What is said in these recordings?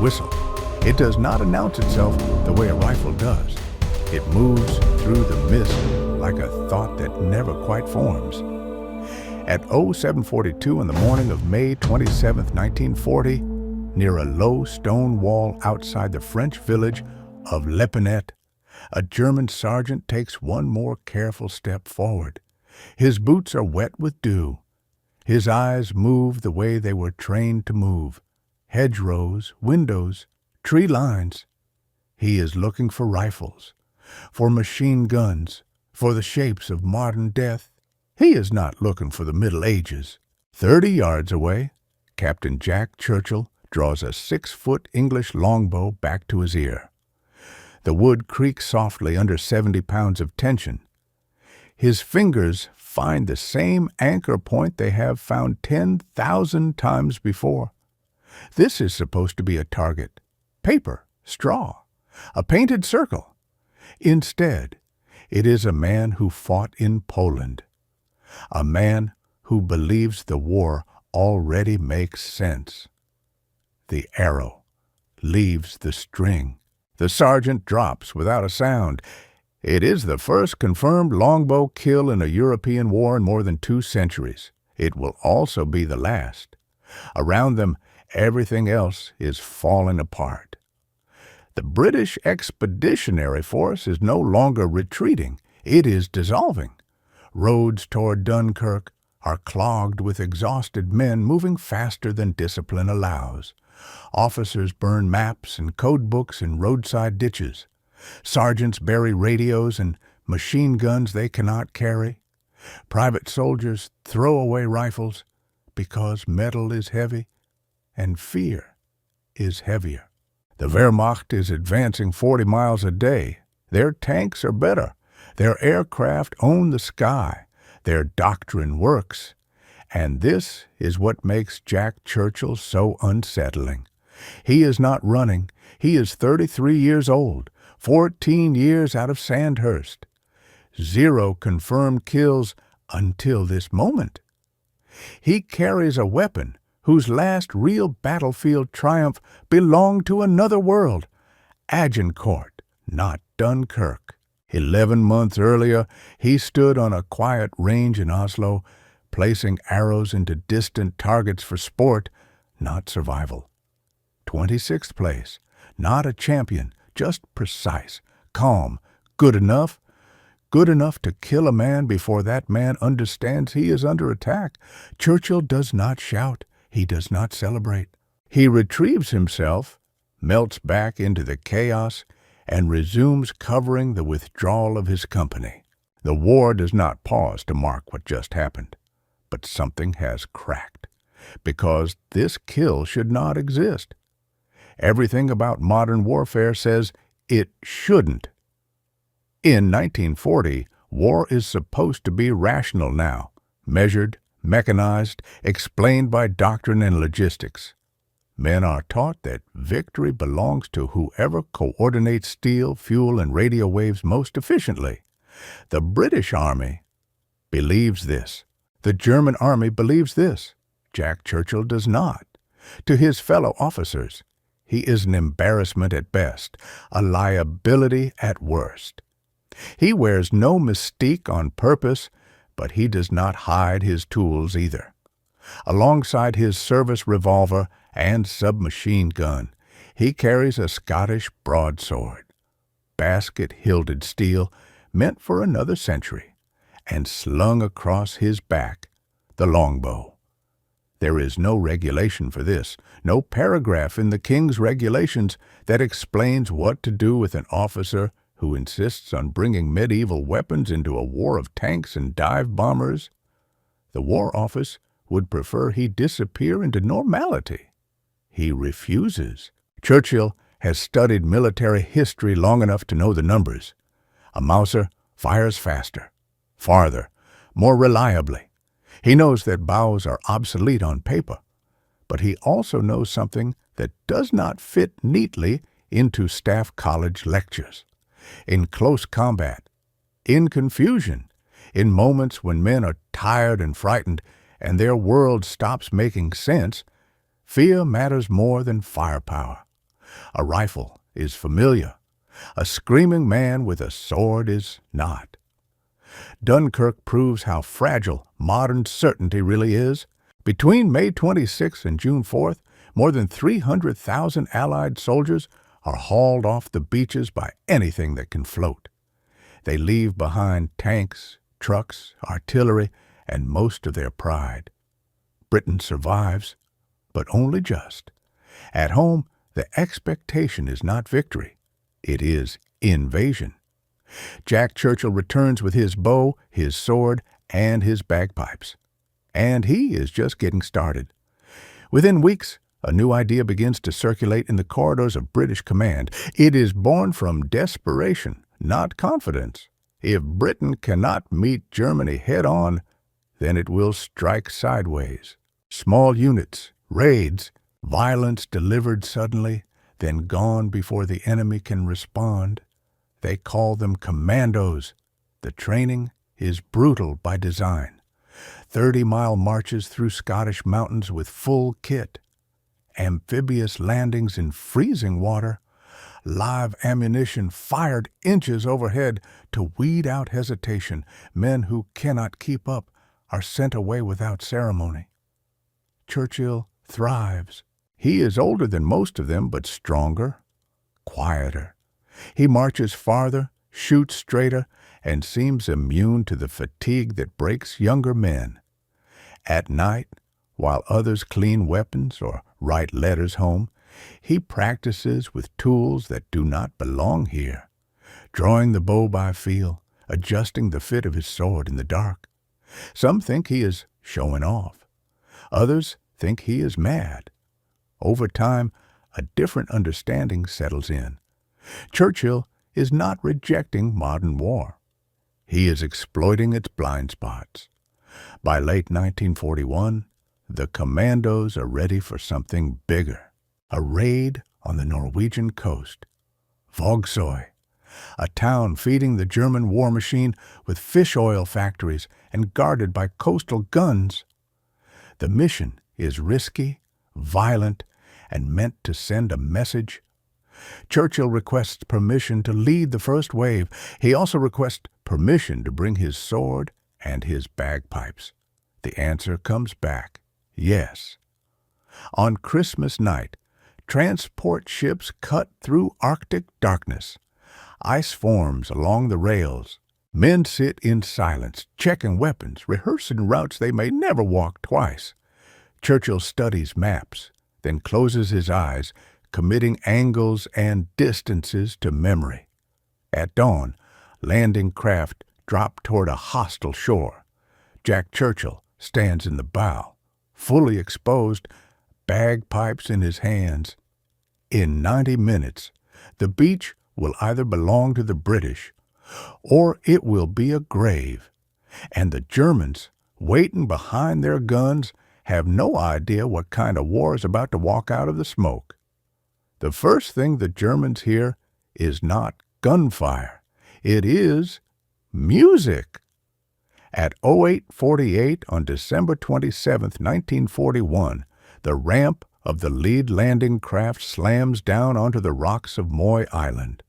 whistle. It does not announce itself the way a rifle does. It moves through the mist like a thought that never quite forms. At 0742 in the morning of May 27, 1940, near a low stone wall outside the French village of Lepinet, a German sergeant takes one more careful step forward. His boots are wet with dew. His eyes move the way they were trained to move. Hedgerows, windows, tree lines. He is looking for rifles, for machine guns, for the shapes of modern death. He is not looking for the Middle Ages. 30 yards away, Captain Jack Churchill draws a 6-foot English longbow back to his ear. The wood creaks softly under 70 pounds of tension. His fingers find the same anchor point they have found 10,000 times before. This is supposed to be a target. Paper, straw, a painted circle. Instead, it is a man who fought in Poland. A man who believes the war already makes sense. The arrow leaves the string. The sergeant drops without a sound. It is the first confirmed longbow kill in a European war in more than 2 centuries. It will also be the last. Around them, everything else is falling apart. The British Expeditionary Force is no longer retreating. It is dissolving. Roads toward Dunkirk are clogged with exhausted men moving faster than discipline allows. Officers burn maps and code books in roadside ditches. Sergeants bury radios and machine guns they cannot carry. Private soldiers throw away rifles because metal is heavy and fear is heavier. The Wehrmacht is advancing 40 miles a day. Their tanks are better. Their aircraft own the sky. Their doctrine works. And this is what makes Jack Churchill so unsettling. He is not running. He is 33 years old, 14 years out of Sandhurst. 0 confirmed kills until this moment. He carries a weapon whose last real battlefield triumph belonged to another world, Agincourt, not Dunkirk. 11 months earlier, he stood on a quiet range in Oslo, placing arrows into distant targets for sport, not survival. 26th place, not a champion, just precise, calm, good enough to kill a man before that man understands he is under attack. Churchill does not shout. He does not celebrate. He retrieves himself, melts back into the chaos, and resumes covering the withdrawal of his company. The war does not pause to mark what just happened, but something has cracked, because this kill should not exist. Everything about modern warfare says it shouldn't. In 1940, war is supposed to be rational now, measured, mechanized, explained by doctrine and logistics. Men are taught that victory belongs to whoever coordinates steel, fuel, and radio waves most efficiently. The British Army believes this. The German Army believes this. Jack Churchill does not. To his fellow officers, he is an embarrassment at best, a liability at worst. He wears no mystique on purpose, but he does not hide his tools either. Alongside his service revolver and submachine gun, he carries a Scottish broadsword, basket-hilted steel meant for another century, and slung across his back, the longbow. There is no regulation for this, no paragraph in the King's regulations that explains what to do with an officer who insists on bringing medieval weapons into a war of tanks and dive bombers. The War Office would prefer he disappear into normality. He refuses. Churchill has studied military history long enough to know the numbers. A Mauser fires faster, farther, more reliably. He knows that bows are obsolete on paper, but he also knows something that does not fit neatly into Staff College lectures. In close combat, in confusion, in moments when men are tired and frightened and their world stops making sense, fear matters more than firepower. A rifle is familiar. A screaming man with a sword is not. Dunkirk proves how fragile modern certainty really is. Between May 26th and June 4th, more than 300,000 Allied soldiers are hauled off the beaches by anything that can float. They leave behind tanks, trucks, artillery, and most of their pride. Britain survives, but only just. At home, the expectation is not victory. It is invasion. Jack Churchill returns with his bow, his sword, and his bagpipes. And he is just getting started. Within weeks, a new idea begins to circulate in the corridors of British command. It is born from desperation, not confidence. If Britain cannot meet Germany head-on, then it will strike sideways. Small units, raids, violence delivered suddenly, then gone before the enemy can respond. They call them commandos. The training is brutal by design. 30-mile marches through Scottish mountains with full kit. Amphibious landings in freezing water. Live ammunition fired inches overhead to weed out hesitation. Men who cannot keep up are sent away without ceremony. Churchill thrives. He is older than most of them, but stronger, quieter. He marches farther, shoots straighter, and seems immune to the fatigue that breaks younger men. At night, while others clean weapons or write letters home, he practices with tools that do not belong here, drawing the bow by feel, adjusting the fit of his sword in the dark. Some think he is showing off. Others think he is mad. Over time, a different understanding settles in. Churchill is not rejecting modern war. He is exploiting its blind spots. By late 1941, the commandos are ready for something bigger. A raid on the Norwegian coast. Vågsøy, a town feeding the German war machine with fish oil factories and guarded by coastal guns. The mission is risky, violent, and meant to send a message. Churchill requests permission to lead the first wave. He also requests permission to bring his sword and his bagpipes. The answer comes back, yes. On Christmas night, transport ships cut through Arctic darkness. Ice forms along the rails. Men sit in silence, checking weapons, rehearsing routes they may never walk twice. Churchill studies maps, then closes his eyes, committing angles and distances to memory. At dawn, landing craft drop toward a hostile shore. Jack Churchill stands in the bow, fully exposed, bagpipes in his hands. In 90 minutes, the beach will either belong to the British or it will be a grave, and the Germans, waiting behind their guns, have no idea what kind of war is about to walk out of the smoke. The first thing the Germans hear is not gunfire. It is music. At 08:48 on December 27, 1941, the ramp of the lead landing craft slams down onto the rocks of Moy Island.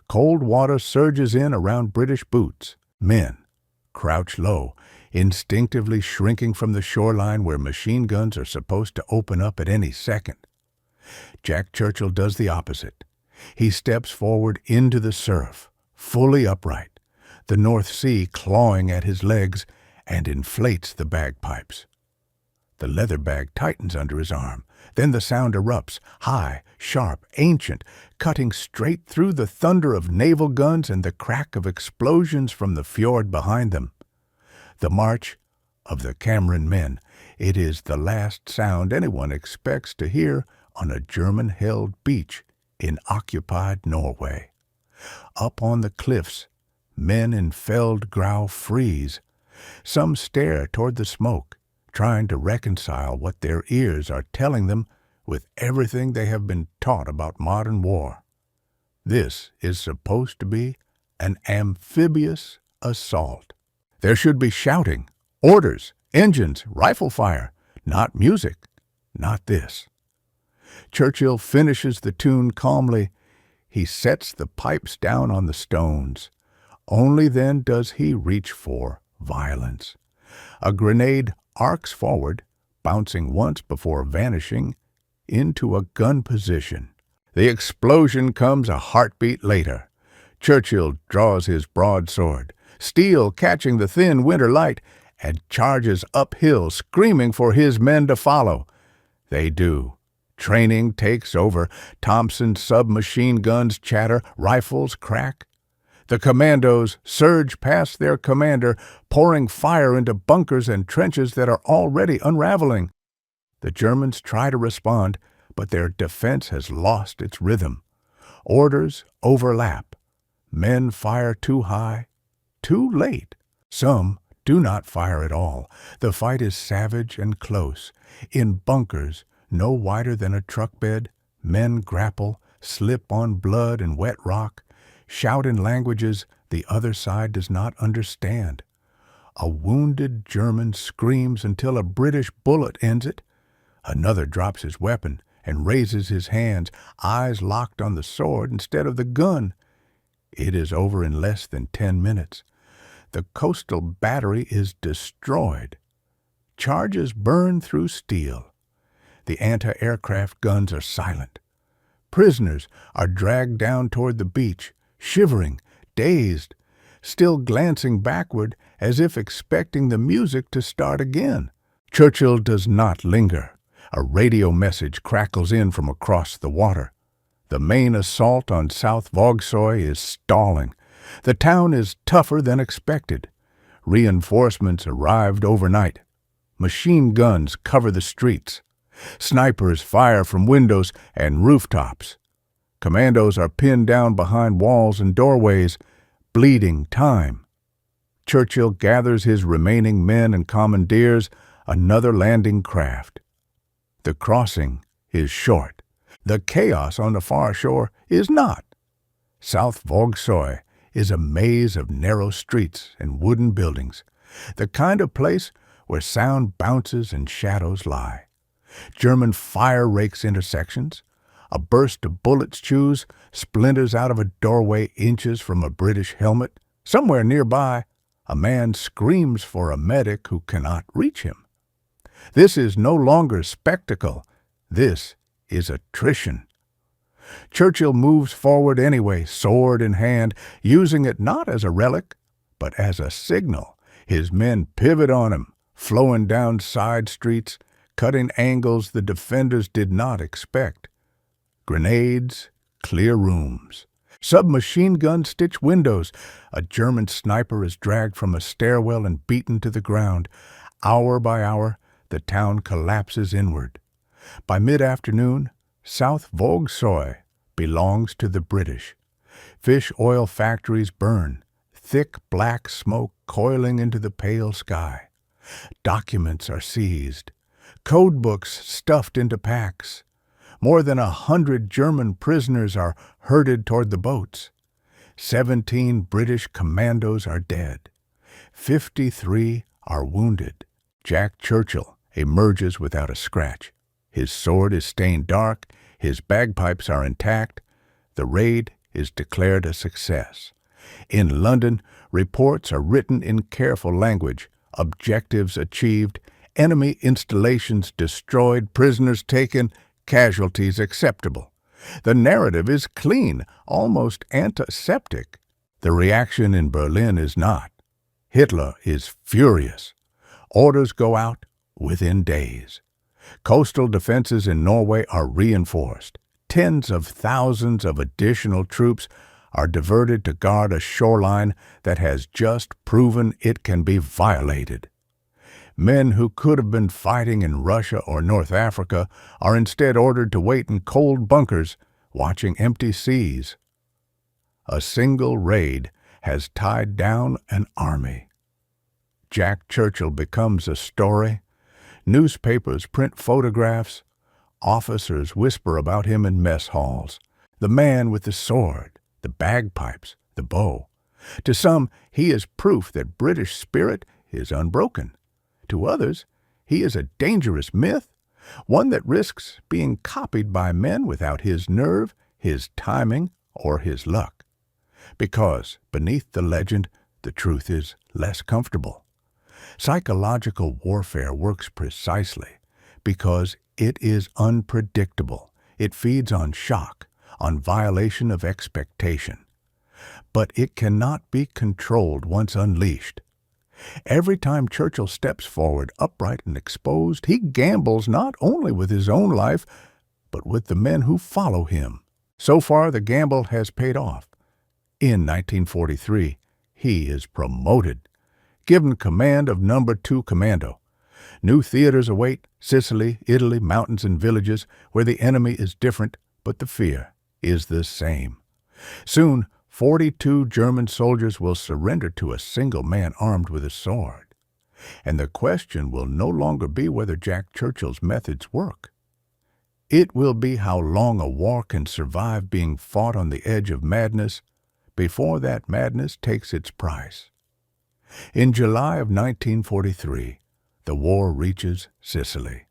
Cold water surges in around British boots. Men crouch low, instinctively shrinking from the shoreline where machine guns are supposed to open up at any second. Jack Churchill does the opposite. He steps forward into the surf, fully upright, the North Sea clawing at his legs, and inflates the bagpipes. The leather bag tightens under his arm. Then the sound erupts, high, sharp, ancient, cutting straight through the thunder of naval guns and the crack of explosions from the fjord behind them. The march of the Cameron men. It is the last sound anyone expects to hear on a German-held beach in occupied Norway. Up on the cliffs, men in Feldgrau freeze. Some stare toward the smoke, trying to reconcile what their ears are telling them with everything they have been taught about modern war. This is supposed to be an amphibious assault. There should be shouting, orders, engines, rifle fire, not music, not this. Churchill finishes the tune calmly. He sets the pipes down on the stones. Only then does he reach for violence. A grenade arcs forward, bouncing once before vanishing into a gun position. The explosion comes a heartbeat later. Churchill draws his broadsword, steel catching the thin winter light, and charges uphill, screaming for his men to follow. They do. Training takes over. Thompson's submachine guns chatter, rifles crack. The commandos surge past their commander, pouring fire into bunkers and trenches that are already unraveling. The Germans try to respond, but their defense has lost its rhythm. Orders overlap. Men fire too high, too late. Some do not fire at all. The fight is savage and close. In bunkers, no wider than a truck bed, men grapple, slip on blood and wet rock, shout in languages the other side does not understand. A wounded German screams until a British bullet ends it. Another drops his weapon and raises his hands, eyes locked on the sword instead of the gun. It is over in less than 10 minutes. The coastal battery is destroyed. Charges burn through steel. The anti-aircraft guns are silent. Prisoners are dragged down toward the beach, shivering, dazed, still glancing backward as if expecting the music to start again. Churchill does not linger. A radio message crackles in from across the water. The main assault on South WWII is stalling. The town is tougher than expected. Reinforcements arrived overnight. Machine guns cover the streets. Snipers fire from windows and rooftops. Commandos are pinned down behind walls and doorways, bleeding time. Churchill gathers his remaining men and commandeers another landing craft. The crossing is short. The chaos on the far shore is not. South WWII is a maze of narrow streets and wooden buildings, the kind of place where sound bounces and shadows lie. German fire rakes intersections. A burst of bullets chews, splinters out of a doorway inches from a British helmet. Somewhere nearby, a man screams for a medic who cannot reach him. This is no longer spectacle. This is attrition. Churchill moves forward anyway, sword in hand, using it not as a relic, but as a signal. His men pivot on him, flowing down side streets, cutting angles the defenders did not expect. Grenades clear rooms. Submachine guns stitch windows. A German sniper is dragged from a stairwell and beaten to the ground. Hour by hour, the town collapses inward. By mid-afternoon, South WWII belongs to the British. Fish oil factories burn, thick black smoke coiling into the pale sky. Documents are seized. Code books stuffed into packs. More than 100 German prisoners are herded toward the boats. 17 British commandos are dead. 53 are wounded. Jack Churchill emerges without a scratch. His sword is stained dark. His bagpipes are intact. The raid is declared a success. In London, reports are written in careful language. Objectives achieved. Enemy installations destroyed. Prisoners taken. Casualties acceptable. The narrative is clean, almost antiseptic. The reaction in Berlin is not. Hitler is furious. Orders go out within days. Coastal defenses in Norway are reinforced. Tens of thousands of additional troops are diverted to guard a shoreline that has just proven it can be violated. Men who could have been fighting in Russia or North Africa are instead ordered to wait in cold bunkers, watching empty seas. A single raid has tied down an army. Jack Churchill becomes a story. Newspapers print photographs. Officers whisper about him in mess halls. The man with the sword, the bagpipes, the bow. To some, he is proof that British spirit is unbroken. To others, he is a dangerous myth, one that risks being copied by men without his nerve, his timing, or his luck. Because beneath the legend, the truth is less comfortable. Psychological warfare works precisely because it is unpredictable. It feeds on shock, on violation of expectation. But it cannot be controlled once unleashed. Every time Churchill steps forward upright and exposed, he gambles not only with his own life, but with the men who follow him. So far, the gamble has paid off. In 1943, he is promoted, given command of No. 2 Commando. New theaters await: Sicily, Italy, mountains and villages where the enemy is different, but the fear is the same. Soon, 42 German soldiers will surrender to a single man armed with a sword. And the question will no longer be whether Jack Churchill's methods work. It will be how long a war can survive being fought on the edge of madness before that madness takes its price. In July of 1943, the war reaches Sicily.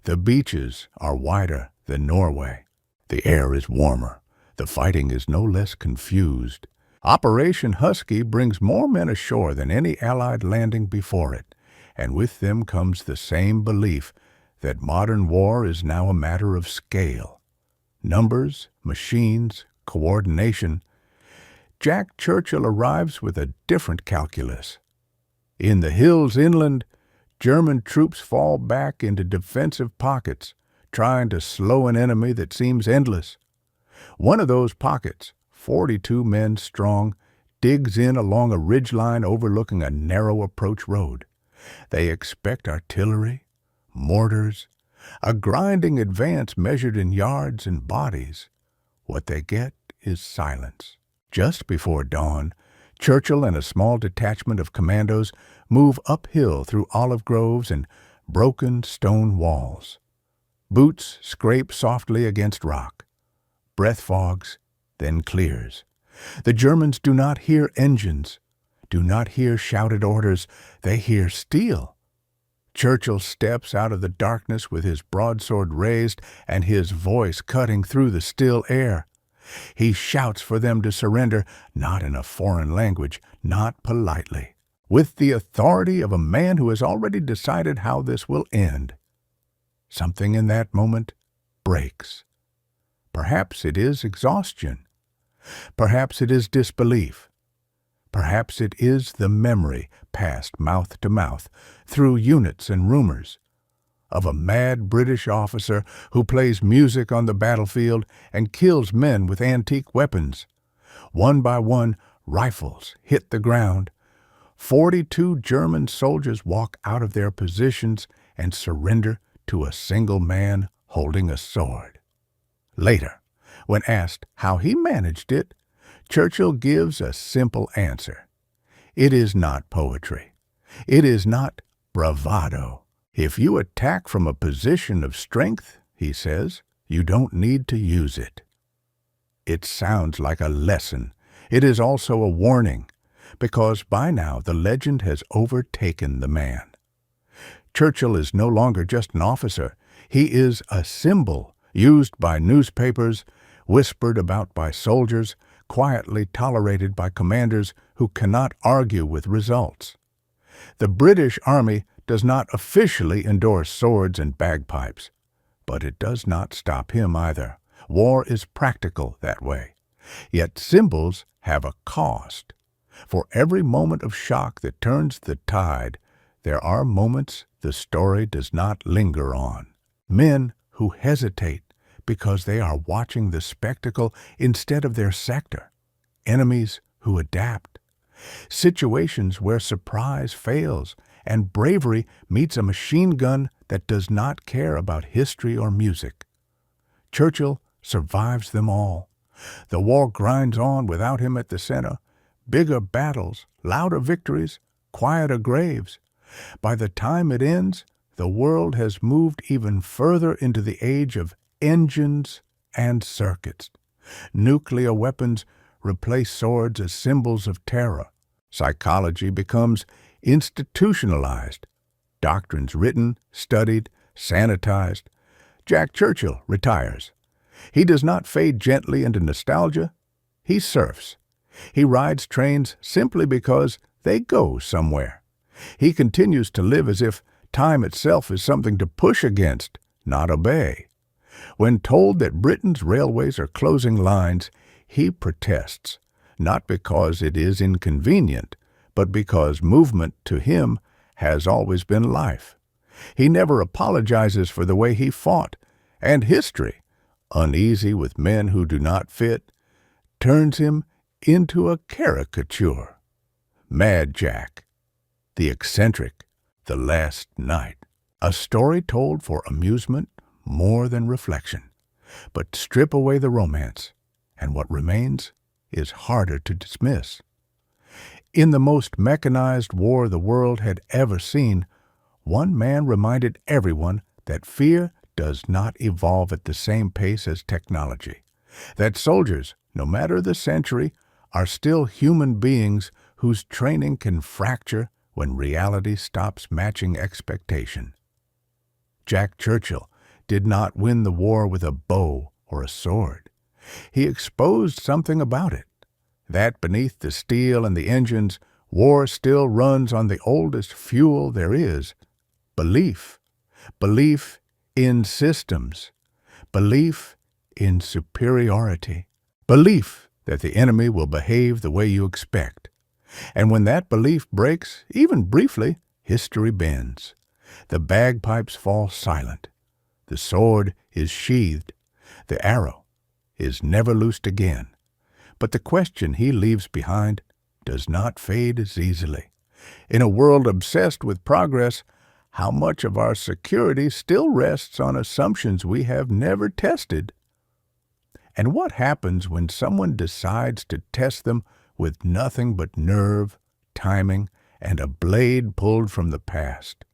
The beaches are wider than Norway. The air is warmer. The fighting is no less confused. Operation Husky brings more men ashore than any Allied landing before it, and with them comes the same belief that modern war is now a matter of scale. Numbers, machines, coordination. Jack Churchill arrives with a different calculus. In the hills inland, German troops fall back into defensive pockets, trying to slow an enemy that seems endless. One of those pockets, 42 men strong, digs in along a ridgeline overlooking a narrow approach road. They expect artillery, mortars, a grinding advance measured in yards and bodies. What they get is silence. Just before dawn, Churchill and a small detachment of commandos move uphill through olive groves and broken stone walls. Boots scrape softly against rock. Breath fogs, then clears. The Germans do not hear engines, do not hear shouted orders. They hear steel. Churchill steps out of the darkness with his broadsword raised and his voice cutting through the still air. He shouts for them to surrender, not in a foreign language, not politely, with the authority of a man who has already decided how this will end. Something in that moment breaks. Perhaps it is exhaustion. Perhaps it is disbelief. Perhaps it is the memory passed mouth to mouth through units and rumors of a mad British officer who plays music on the battlefield and kills men with antique weapons. One by one, rifles hit the ground. 42 German soldiers walk out of their positions and surrender to a single man holding a sword. Later, when asked how he managed it, Churchill gives a simple answer. It is not poetry. It is not bravado. If you attack from a position of strength, he says, you don't need to use it. It sounds like a lesson. It is also a warning, because by now the legend has overtaken the man. Churchill is no longer just an officer. He is a symbol used by newspapers, whispered about by soldiers, quietly tolerated by commanders who cannot argue with results. The British Army does not officially endorse swords and bagpipes, but it does not stop him either. War is practical that way. Yet symbols have a cost. For every moment of shock that turns the tide, there are moments the story does not linger on. Men who hesitate because they are watching the spectacle instead of their sector. Enemies who adapt. Situations where surprise fails and bravery meets a machine gun that does not care about history or music. Churchill survives them all. The war grinds on without him at the center. Bigger battles, louder victories, quieter graves. By the time it ends, the world has moved even further into the age of engines and circuits. Nuclear weapons replace swords as symbols of terror. Psychology becomes institutionalized. Doctrines written, studied, sanitized, Jack Churchill retires. He does not fade gently into nostalgia. He surfs. He rides trains simply because they go somewhere. He continues to live as if time itself is something to push against, not obey. When told that Britain's railways are closing lines, he protests, not because it is inconvenient, but because movement to him has always been life. He never apologizes for the way he fought, and history, uneasy with men who do not fit, turns him into a caricature. Mad Jack, the eccentric, the last knight. A story told for amusement more than reflection. But strip away the romance, and what remains is harder to dismiss. In the most mechanized war the world had ever seen, one man reminded everyone that fear does not evolve at the same pace as technology, that soldiers, no matter the century, are still human beings whose training can fracture when reality stops matching expectation. Jack Churchill did not win the war with a bow or a sword. He exposed something about it, that beneath the steel and the engines, war still runs on the oldest fuel there is, belief. Belief in systems. Belief in superiority. Belief that the enemy will behave the way you expect. And when that belief breaks, even briefly, history bends. The bagpipes fall silent. The sword is sheathed. The arrow is never loosed again. But the question he leaves behind does not fade as easily. In a world obsessed with progress, how much of our security still rests on assumptions we have never tested? And what happens when someone decides to test them with nothing but nerve, timing, and a blade pulled from the past?